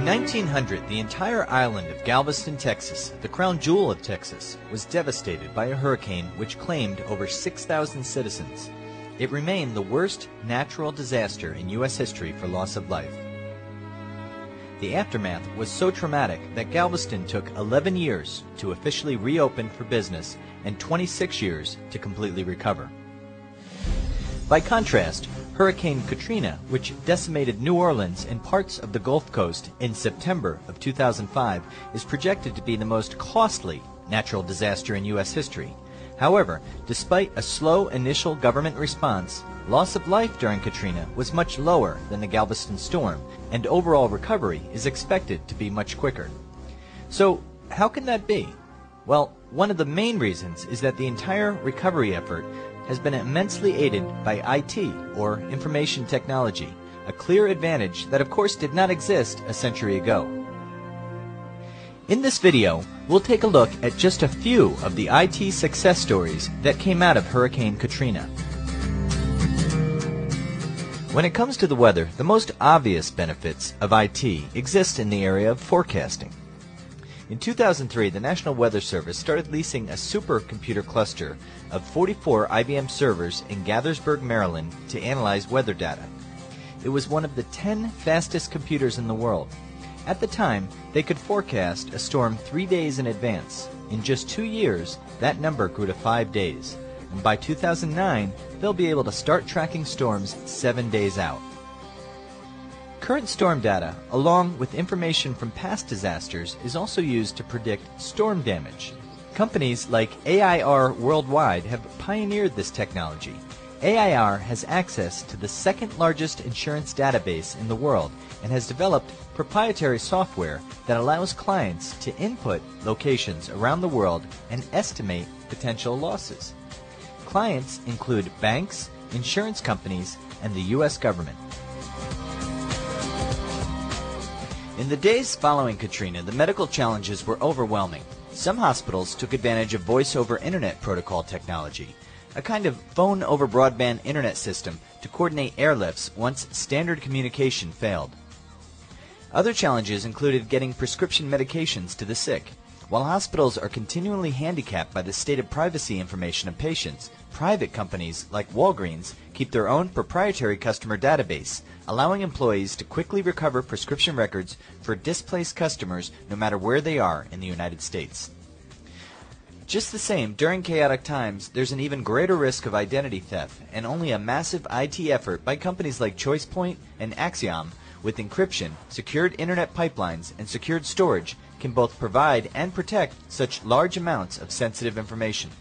In 1900, the entire island of Galveston, Texas, the crown jewel of Texas, was devastated by a hurricane which claimed over 6,000 citizens. It remained the worst natural disaster in U.S. history for loss of life. The aftermath was so traumatic that Galveston took 11 years to officially reopen for business and 26 years to completely recover. By contrast, Hurricane Katrina, which decimated New Orleans and parts of the Gulf Coast in September of 2005, is projected to be the most costly natural disaster in U.S. history. However, despite a slow initial government response, loss of life during Katrina was much lower than the Galveston storm, and overall recovery is expected to be much quicker. So, how can that be? Well, one of the main reasons is that the entire recovery effort has been immensely aided by IT, or information technology, a clear advantage that of course did not exist a century ago. In this video, we'll take a look at just a few of the IT success stories that came out of Hurricane Katrina. When it comes to the weather, the most obvious benefits of IT exist in the area of forecasting. In 2003, the National Weather Service started leasing a supercomputer cluster of 44 IBM servers in Gaithersburg, Maryland, to analyze weather data. It was one of the 10 fastest computers in the world. At the time, they could forecast a storm 3 days in advance. In just 2 years, that number grew to 5 days. And by 2009, they'll be able to start tracking storms 7 days out. Current storm data, along with information from past disasters, is also used to predict storm damage. Companies like AIR Worldwide have pioneered this technology. AIR has access to the second largest insurance database in the world and has developed proprietary software that allows clients to input locations around the world and estimate potential losses. Clients include banks, insurance companies, and the U.S. government. In the days following Katrina, the medical challenges were overwhelming. Some hospitals took advantage of voice-over internet protocol technology, a kind of phone-over-broadband internet system to coordinate airlifts once standard communication failed. Other challenges included getting prescription medications to the sick. While hospitals are continually handicapped by the stated privacy information of patients, private companies like Walgreens keep their own proprietary customer database, allowing employees to quickly recover prescription records for displaced customers no matter where they are in the United States. Just the same, during chaotic times, there's an even greater risk of identity theft, and only a massive IT effort by companies like ChoicePoint and Axiom, with encryption, secured internet pipelines, and secured storage, can both provide and protect such large amounts of sensitive information.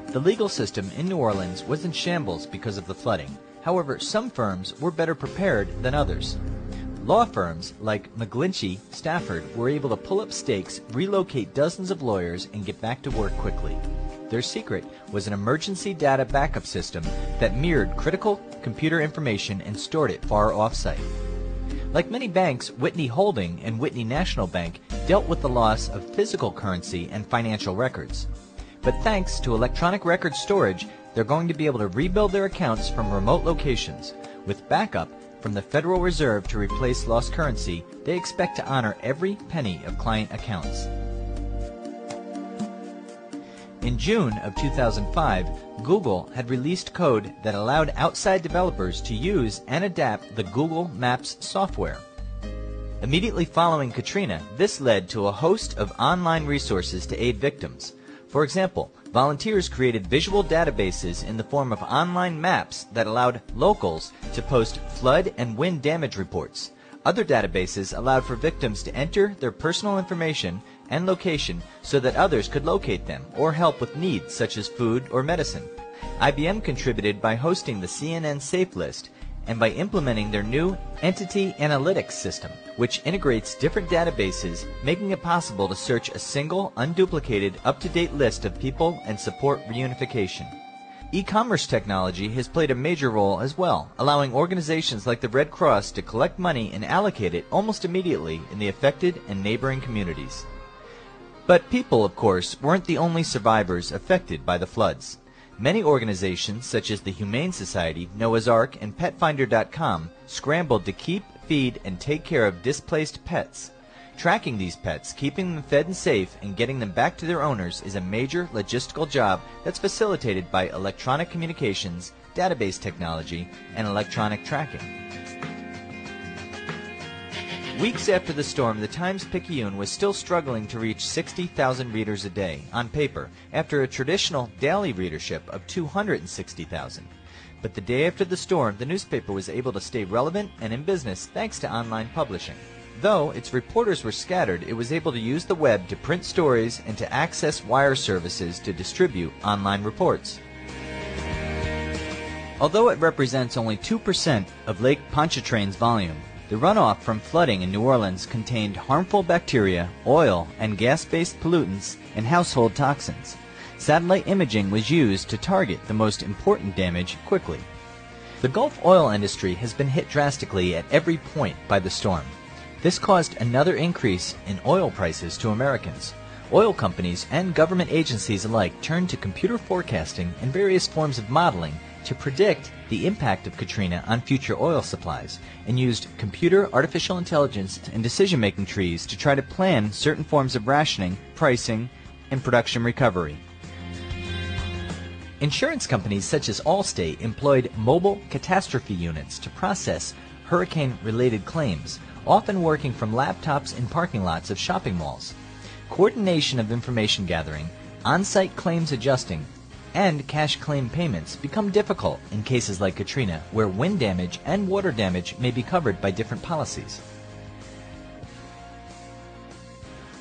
The legal system in New Orleans was in shambles because of the flooding. However, some firms were better prepared than others. Law firms like McGlinchey Stafford were able to pull up stakes, relocate dozens of lawyers, and get back to work quickly. Their secret was an emergency data backup system that mirrored critical computer information and stored it far off-site. Like many banks, Whitney Holding and Whitney National Bank dealt with the loss of physical currency and financial records. But thanks to electronic record storage, they're going to be able to rebuild their accounts from remote locations. With backup from the Federal Reserve to replace lost currency, they expect to honor every penny of client accounts. In June of 2005, Google had released code that allowed outside developers to use and adapt the Google Maps software. Immediately following Katrina, this led to a host of online resources to aid victims. For example, volunteers created visual databases in the form of online maps that allowed locals to post flood and wind damage reports. Other databases allowed for victims to enter their personal information and location so that others could locate them or help with needs such as food or medicine. IBM contributed by hosting the CNN Safe List and by implementing their new Entity Analytics system, which integrates different databases, making it possible to search a single, unduplicated, up-to-date list of people and support reunification. E-commerce technology has played a major role as well, allowing organizations like the Red Cross to collect money and allocate it almost immediately in the affected and neighboring communities. But people, of course, weren't the only survivors affected by the floods. Many organizations, such as the Humane Society, Noah's Ark, and PetFinder.com, scrambled to keep feed, and take care of displaced pets. Tracking these pets, keeping them fed and safe, and getting them back to their owners is a major logistical job that's facilitated by electronic communications, database technology, and electronic tracking. Weeks after the storm, the Times-Picayune was still struggling to reach 60,000 readers a day on paper after a traditional daily readership of 260,000. But the day after the storm, the newspaper was able to stay relevant and in business thanks to online publishing. Though its reporters were scattered, it was able to use the web to print stories and to access wire services to distribute online reports. Although it represents only 2% of Lake Pontchartrain's volume, the runoff from flooding in New Orleans contained harmful bacteria, oil, and gas-based pollutants and household toxins. Satellite imaging was used to target the most important damage quickly. The Gulf oil industry has been hit drastically at every point by the storm. This caused another increase in oil prices to Americans. Oil companies and government agencies alike turned to computer forecasting and various forms of modeling to predict the impact of Katrina on future oil supplies, and used computer, artificial intelligence, and decision-making trees to try to plan certain forms of rationing, pricing, and production recovery. Insurance companies such as Allstate employed mobile catastrophe units to process hurricane-related claims, often working from laptops in parking lots of shopping malls. Coordination of information gathering, on-site claims adjusting, and cash claim payments become difficult in cases like Katrina, where wind damage and water damage may be covered by different policies.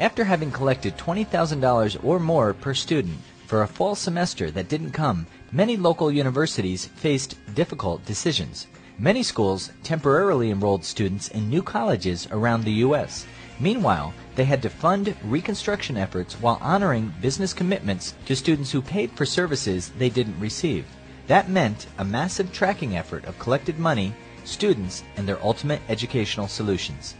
After having collected $20,000 or more per student for a fall semester that didn't come, many local universities faced difficult decisions. Many schools temporarily enrolled students in new colleges around the U.S. Meanwhile, they had to fund reconstruction efforts while honoring business commitments to students who paid for services they didn't receive. That meant a massive tracking effort of collected money, students, and their ultimate educational solutions.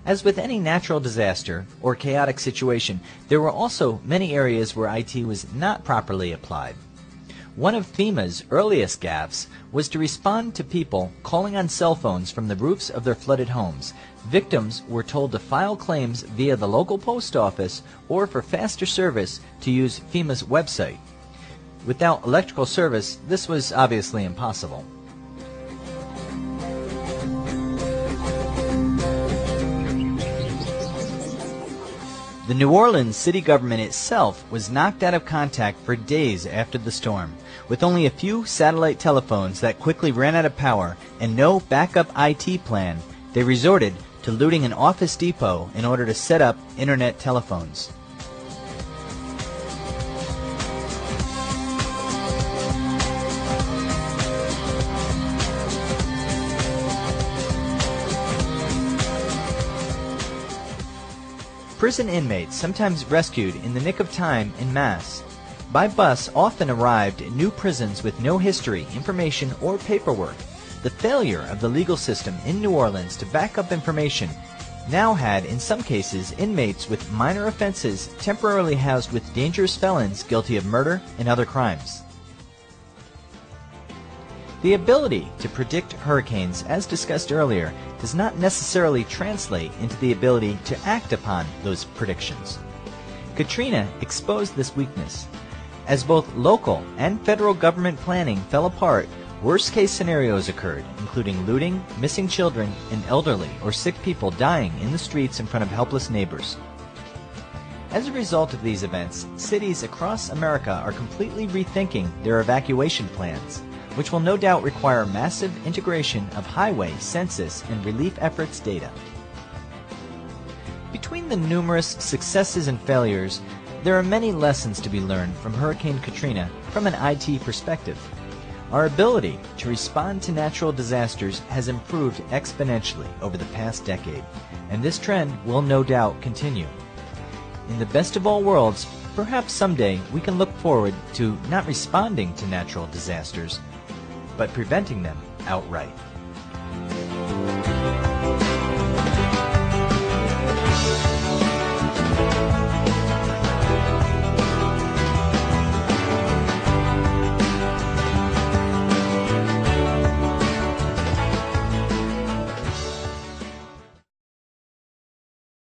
As with any natural disaster or chaotic situation, there were also many areas where IT was not properly applied. One of FEMA's earliest gaffes was to respond to people calling on cell phones from the roofs of their flooded homes. Victims were told to file claims via the local post office or, for faster service, to use FEMA's website. Without electrical service, this was obviously impossible. The New Orleans city government itself was knocked out of contact for days after the storm. With only a few satellite telephones that quickly ran out of power and no backup IT plan, they resorted to looting an office depot in order to set up internet telephones. Prison inmates, sometimes rescued in the nick of time en masse, by bus often arrived in new prisons with no history, information, or paperwork. The failure of the legal system in New Orleans to back up information now had, in some cases, inmates with minor offenses temporarily housed with dangerous felons guilty of murder and other crimes. The ability to predict hurricanes, as discussed earlier, does not necessarily translate into the ability to act upon those predictions. Katrina exposed this weakness. As both local and federal government planning fell apart, worst-case scenarios occurred, including looting, missing children, and elderly or sick people dying in the streets in front of helpless neighbors. As a result of these events, cities across America are completely rethinking their evacuation plans, which will no doubt require massive integration of highway, census, and relief efforts data. Between the numerous successes and failures, there are many lessons to be learned from Hurricane Katrina from an IT perspective. Our ability to respond to natural disasters has improved exponentially over the past decade, and this trend will no doubt continue. In the best of all worlds, perhaps someday we can look forward to not responding to natural disasters, but preventing them outright.